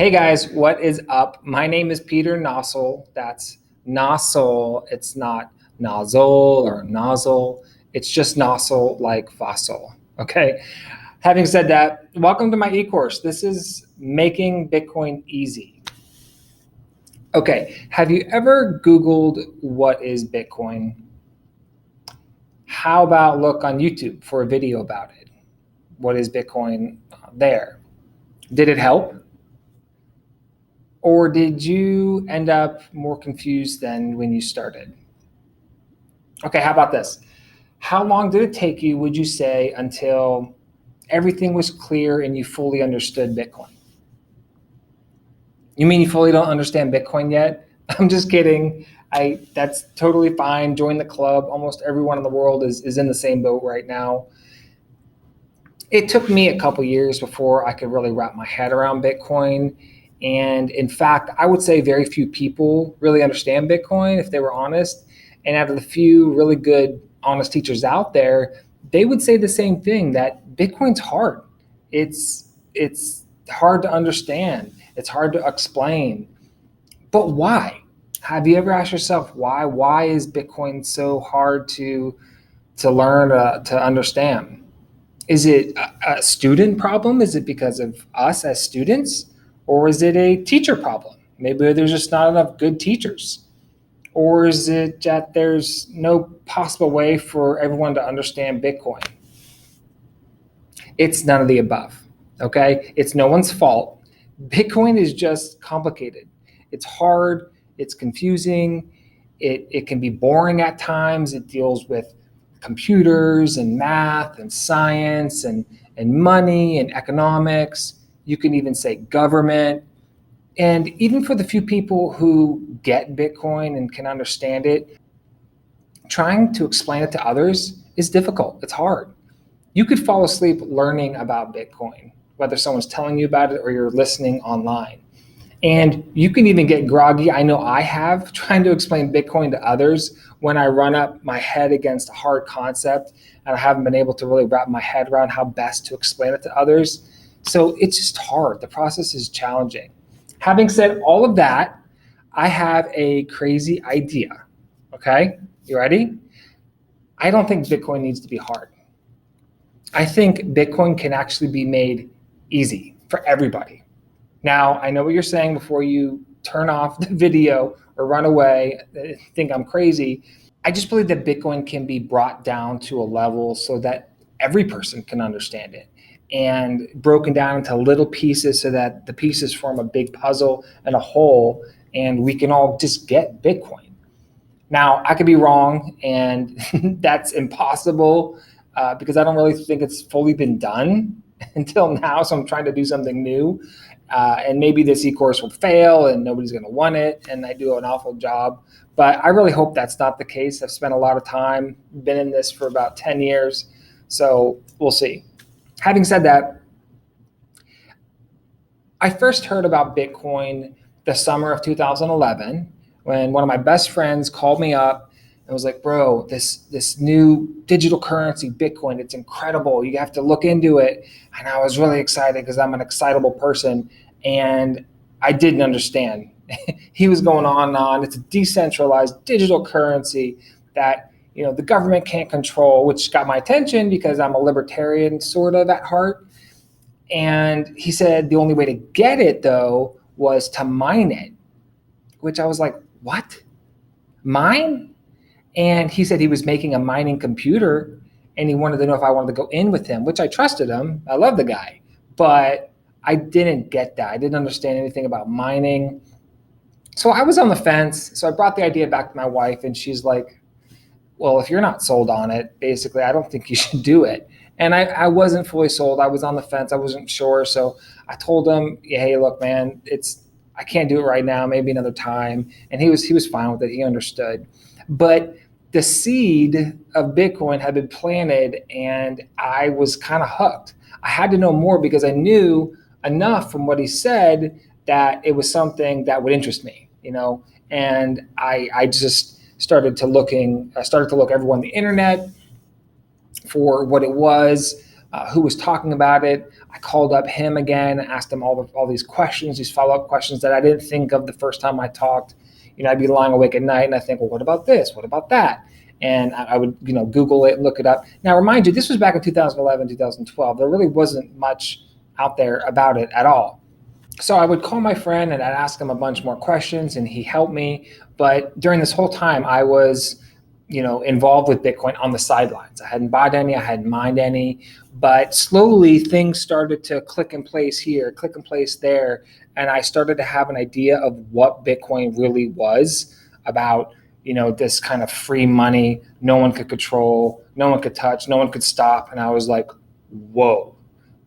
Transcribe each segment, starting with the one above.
Hey guys, what is up? My name is Peter Nossel. That's Nossel. It's not nozzle or nozzle. It's just nozzle like fossil. Okay. Having said that, welcome to my e-course. This is making Bitcoin easy. Okay. Have you ever Googled what is Bitcoin? How about look on YouTube for a video about it? What is Bitcoin there? Did it help? Or did you end up more confused than when you started? Okay, how about this? How long did it take you, would you say, until everything was clear and you fully understood Bitcoin? You mean you fully don't understand Bitcoin yet? I'm just kidding. That's totally fine. Join the club. Almost everyone in the world is in the same boat right now. It took me a couple years before I could really wrap my head around Bitcoin. And in fact, I would say very few people really understand Bitcoin if they were honest. And out of the few really good, honest teachers out there, they would say the same thing, that Bitcoin's hard. It's hard to understand. It's hard to explain. But why? Have you ever asked yourself why? Why is Bitcoin so hard to learn, to understand? Is it a student problem? Is it because of us as students? Or is it a teacher problem? Maybe there's just not enough good teachers. Or is it that there's no possible way for everyone to understand Bitcoin? It's none of the above, okay? It's no one's fault. Bitcoin is just complicated. It's hard, it's confusing, it can be boring at times. It deals with computers and math and science and money and economics. You can even say government. And even for the few people who get Bitcoin and can understand it, trying to explain it to others is difficult. It's hard. You could fall asleep learning about Bitcoin, whether someone's telling you about it or you're listening online. And you can even get groggy. I know I have, trying to explain Bitcoin to others when I run up my head against a hard concept and I haven't been able to really wrap my head around how best to explain it to others. So it's just hard. The process is challenging. Having said all of that, I have a crazy idea. Okay, you ready? I don't think Bitcoin needs to be hard. I think Bitcoin can actually be made easy for everybody. Now, I know what you're saying before you turn off the video or run away, think I'm crazy. I just believe that Bitcoin can be brought down to a level so that every person can understand it, and broken down into little pieces so that the pieces form a big puzzle and a whole, and we can all just get Bitcoin. Now, I could be wrong, and that's impossible because I don't really think it's fully been done until now. So I'm trying to do something new. And maybe this e-course will fail and nobody's going to want it, and I do an awful job. But I really hope that's not the case. I've spent a lot of time, been in this for about 10 years. So we'll see. Having said that, I first heard about Bitcoin the summer of 2011 when one of my best friends called me up and was like, bro, this new digital currency, Bitcoin, it's incredible. You have to look into it. And I was really excited because I'm an excitable person. And I didn't understand. He was going on and on. It's a decentralized digital currency that the government can't control, which got my attention because I'm a libertarian sort of at heart. And he said the only way to get it, though, was to mine it, which I was like, what? Mine? And he said he was making a mining computer and he wanted to know if I wanted to go in with him, which I trusted him. I love the guy. But I didn't get that. I didn't understand anything about mining. So I was on the fence. So I brought the idea back to my wife and she's like, well, if you're not sold on it, basically, I don't think you should do it. And I wasn't fully sold. I was on the fence. I wasn't sure. So I told him, hey, look, man, I can't do it right now, maybe another time. And he was fine with it. He understood. But the seed of Bitcoin had been planted and I was kind of hooked. I had to know more because I knew enough from what he said that it was something that would interest me, and I just started to look everywhere on the internet for what it was. who was talking about it. I called up him again, asked him all these questions, these follow-up questions that I didn't think of the first time I talked. I'd be lying awake at night and I think, well, what about this? What about that? And I would, Google it, look it up. Now, remind you, this was back in 2011, 2012. There really wasn't much out there about it at all. So I would call my friend and I'd ask him a bunch more questions and he helped me. But during this whole time, I was, involved with Bitcoin on the sidelines. I hadn't bought any, I hadn't mined any, but slowly things started to click in place here, click in place there. And I started to have an idea of what Bitcoin really was about, this kind of free money, no one could control, no one could touch, no one could stop. And I was like, whoa,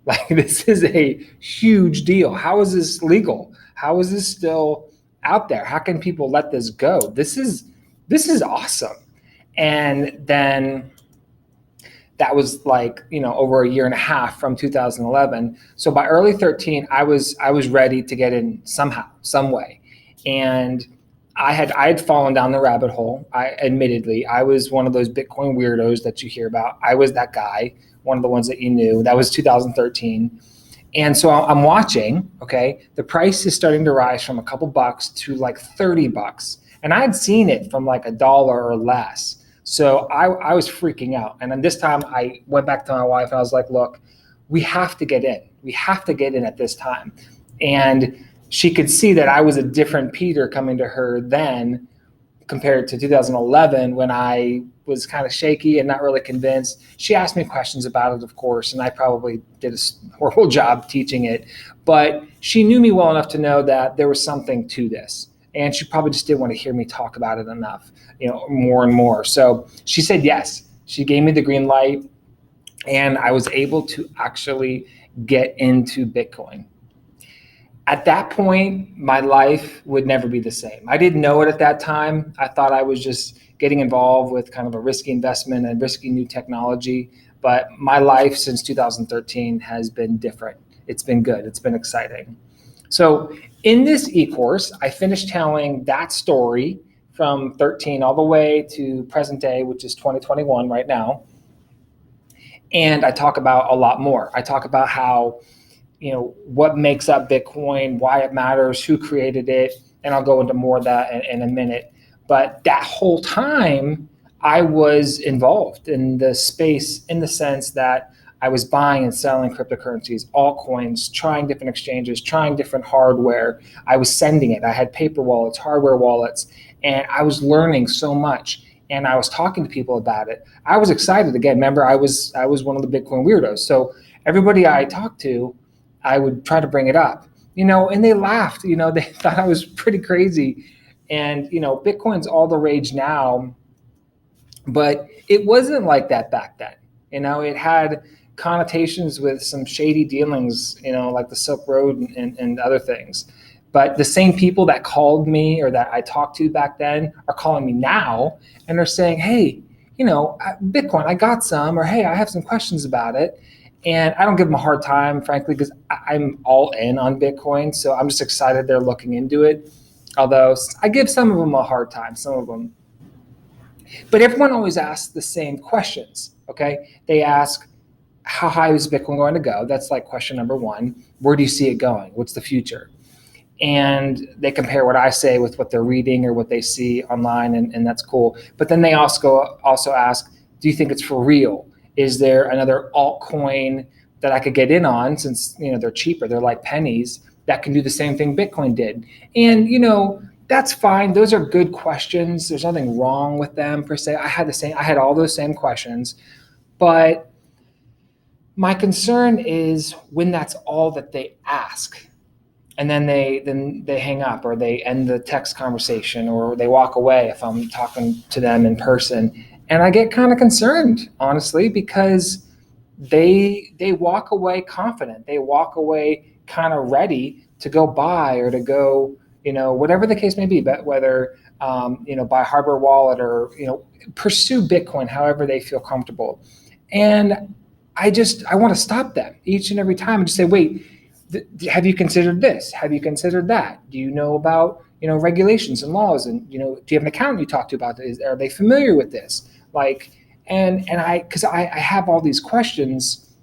like this is a huge deal. How is this legal? How is this still out there? How can people let this go? This is awesome. And then that was like, over a year and a half from 2011. So by early 13, I was ready to get in somehow, some way. And I had fallen down the rabbit hole. Admittedly, I was one of those Bitcoin weirdos that you hear about. I was that guy, one of the ones that you knew. That was 2013. And so I'm watching, okay, the price is starting to rise from a couple bucks to like $30. And I had seen it from like $1 or less. So I was freaking out. And then this time I went back to my wife and I was like, look, we have to get in. We have to get in at this time. And she could see that I was a different Peter coming to her then compared to 2011 when I was kind of shaky and not really convinced. She asked me questions about it, of course, and I probably did a horrible job teaching it. But she knew me well enough to know that there was something to this. And she probably just didn't want to hear me talk about it enough, more and more. So she said yes. She gave me the green light, and I was able to actually get into Bitcoin. At that point, my life would never be the same. I didn't know it at that time. I thought I was just getting involved with kind of a risky investment and risky new technology. But my life since 2013 has been different. It's been good. It's been exciting. So in this e-course, I finished telling that story from 13 all the way to present day, which is 2021 right now. And I talk about a lot more. I talk about how, what makes up Bitcoin, why it matters, who created it, and I'll go into more of that in a minute. But that whole time, I was involved in the space in the sense that I was buying and selling cryptocurrencies, altcoins, trying different exchanges, trying different hardware. I was sending it. I had paper wallets, hardware wallets, and I was learning so much. And I was talking to people about it. I was excited again. Remember, I was one of the Bitcoin weirdos. So everybody I talked to, I would try to bring it up, and they laughed. They thought I was pretty crazy. And Bitcoin's all the rage now, but it wasn't like that back then. It had connotations with some shady dealings, like the Silk Road and other things. But the same people that called me or that I talked to back then are calling me now and they're saying, hey, Bitcoin, I got some, or hey, I have some questions about it. And I don't give them a hard time, frankly, because I'm all in on Bitcoin. So I'm just excited they're looking into it. Although I give some of them a hard time, some of them. But everyone always asks the same questions, okay? They ask, how high is Bitcoin going to go? That's like question number one. Where do you see it going? What's the future? And they compare what I say with what they're reading or what they see online, and that's cool. But then they also ask, do you think it's for real? Is there another altcoin that I could get in on since they're cheaper, they're like pennies, that can do the same thing Bitcoin did? And that's fine. Those are good questions. There's nothing wrong with them per se. I had all those same questions, but my concern is when that's all that they ask. And then they hang up or they end the text conversation or they walk away if I'm talking to them in person. And I get kind of concerned, honestly, because they walk away confident. They walk away kind of ready to go buy or to go, whatever the case may be, but whether, buy a hardware wallet or, pursue Bitcoin however they feel comfortable. And I want to stop them each and every time and just say, wait, have you considered this? Have you considered that? Do you know about, regulations and laws? And, do you have an accountant you talk to about this? Are they familiar with this? Because I have all these questions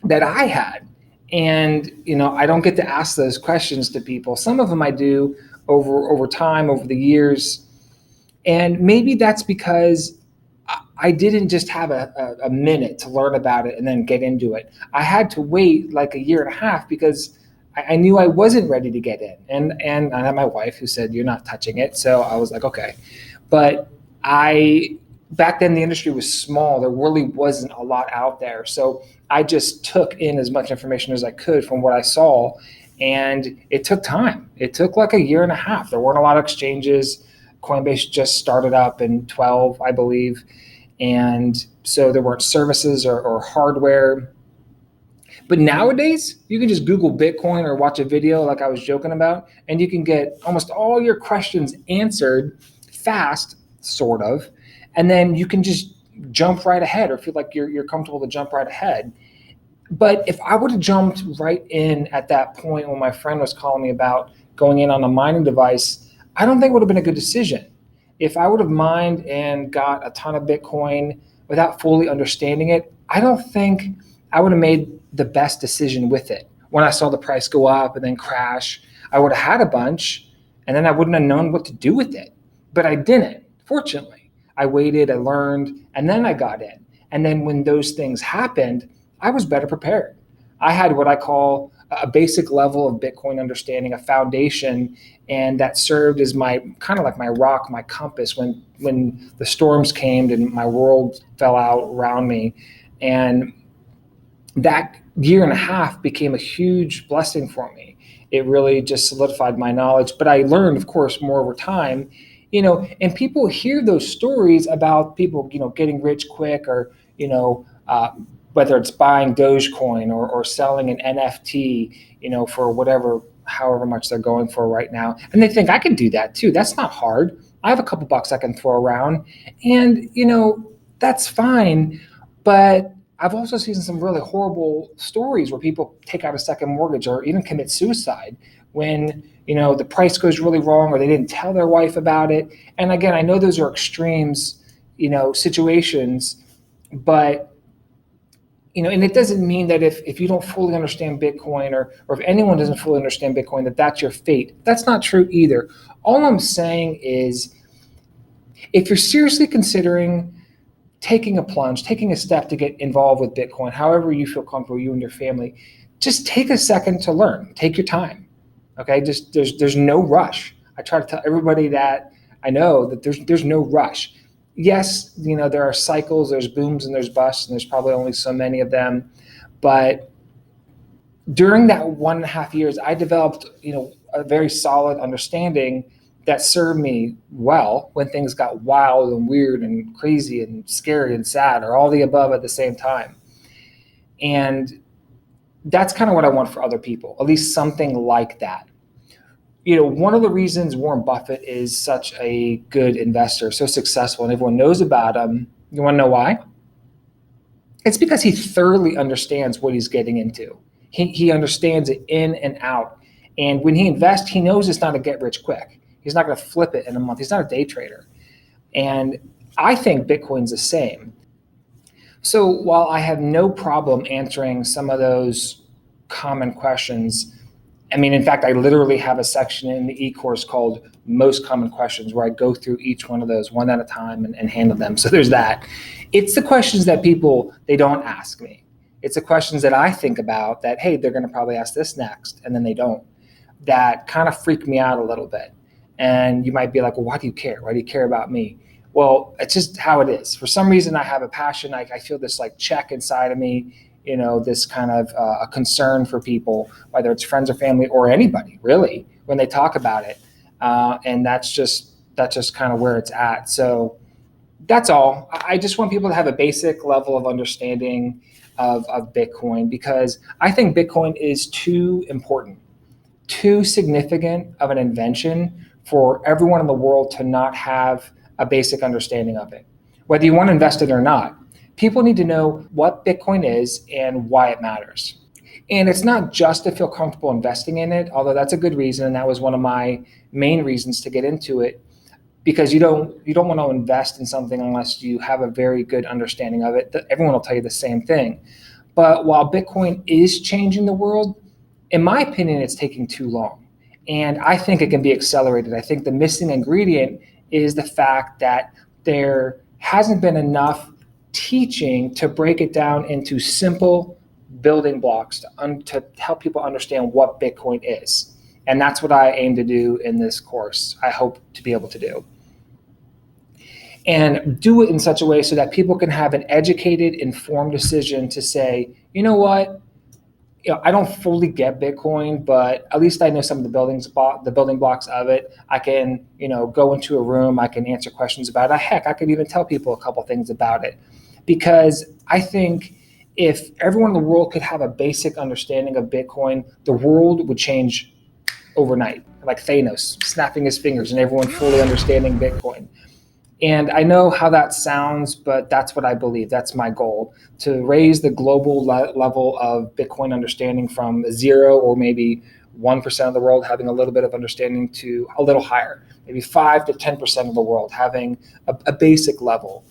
that I had. And, I don't get to ask those questions to people. Some of them I do over time, over the years. And maybe that's because I didn't just have a minute to learn about it and then get into it. I had to wait like a year and a half because I knew I wasn't ready to get in. And I had my wife who said, "You're not touching it." So I was like, okay. But I back then the industry was small. There really wasn't a lot out there. So I just took in as much information as I could from what I saw. And it took time. It took like a year and a half. There weren't a lot of exchanges. Coinbase just started up in 12, I believe. And so there weren't services or hardware. But nowadays, you can just Google Bitcoin or watch a video like I was joking about, and you can get almost all your questions answered fast, sort of. And then you can just jump right ahead or feel like you're comfortable to jump right ahead. But if I would have jumped right in at that point when my friend was calling me about going in on a mining device, I don't think it would have been a good decision. If I would have mined and got a ton of Bitcoin without fully understanding it, I don't think I would have made the best decision with it. When I saw the price go up and then crash, I would have had a bunch and then I wouldn't have known what to do with it. But I didn't, fortunately. I waited, I learned, and then I got in. And then when those things happened, I was better prepared. I had what I call a basic level of Bitcoin understanding, a foundation, and that served as my kind of like my rock, my compass when the storms came and my world fell out around me. And that year and a half became a huge blessing for me. It really just solidified my knowledge. But I learned, of course, more over time. And people hear those stories about people, getting rich quick or, whether it's buying Dogecoin or selling an NFT, for however much they're going for right now. And they think I can do that too. That's not hard. I have a couple bucks I can throw around and, that's fine. But I've also seen some really horrible stories where people take out a second mortgage or even commit suicide when, the price goes really wrong or they didn't tell their wife about it. And again, I know those are extremes, situations, but and it doesn't mean that if you don't fully understand Bitcoin or if anyone doesn't fully understand Bitcoin, that that's your fate. That's not true either. All I'm saying is if you're seriously considering taking a plunge, taking a step to get involved with Bitcoin, however you feel comfortable, you and your family, just take a second to learn. Take your time. Okay, just there's no rush. I try to tell everybody that I know that there's no rush. Yes, there are cycles, there's booms and there's busts, and there's probably only so many of them. But during that 1.5 years, I developed, a very solid understanding that served me well when things got wild and weird and crazy and scary and sad, or all the above at the same time. And that's kind of what I want for other people, at least something like that. One of the reasons Warren Buffett is such a good investor, so successful, and everyone knows about him, you want to know why? It's because he thoroughly understands what he's getting into. He understands it in and out. And when he invests, he knows it's not a get rich quick. He's not going to flip it in a month. He's not a day trader. And I think Bitcoin's the same. So while I have no problem answering some of those common questions, in fact, I literally have a section in the ecourse called Most Common Questions where I go through each one of those one at a time and handle them. So there's that. It's the questions that people, they don't ask me. It's the questions that I think about that, hey, they're going to probably ask this next, and then they don't. That kind of freak me out a little bit. And you might be like, well, why do you care? Why do you care about me? Well, it's just how it is. For some reason, I have a passion. I feel this like check inside of me, this kind of a concern for people, whether it's friends or family or anybody, really, when they talk about it. And that's just kind of where it's at. So that's all. I just want people to have a basic level of understanding of Bitcoin, because I think Bitcoin is too important, too significant of an invention for everyone in the world to not have a basic understanding of it. Whether you want to invest it or not, people need to know what Bitcoin is and why it matters. And it's not just to feel comfortable investing in it, although that's a good reason, and that was one of my main reasons to get into it, because you don't want to invest in something unless you have a very good understanding of it. Everyone will tell you the same thing. But while Bitcoin is changing the world, in my opinion, it's taking too long. And I think it can be accelerated. I think the missing ingredient is the fact that there hasn't been enough teaching to break it down into simple building blocks to help people understand what Bitcoin is. And that's what I aim to do in this course. I hope to be able to do. And do it in such a way so that people can have an educated, informed decision to say, you know what, I don't fully get Bitcoin, but at least I know some of the building blocks of it. I can, go into a room, I can answer questions about it. Heck, I could even tell people a couple things about it, because I think if everyone in the world could have a basic understanding of Bitcoin, the world would change overnight, like Thanos snapping his fingers and everyone fully understanding Bitcoin. And I know how that sounds, but that's what I believe. That's my goal, to raise the global level of Bitcoin understanding from 0 or maybe 1% of the world having a little bit of understanding to a little higher, maybe 5 to 10% of the world having a basic level.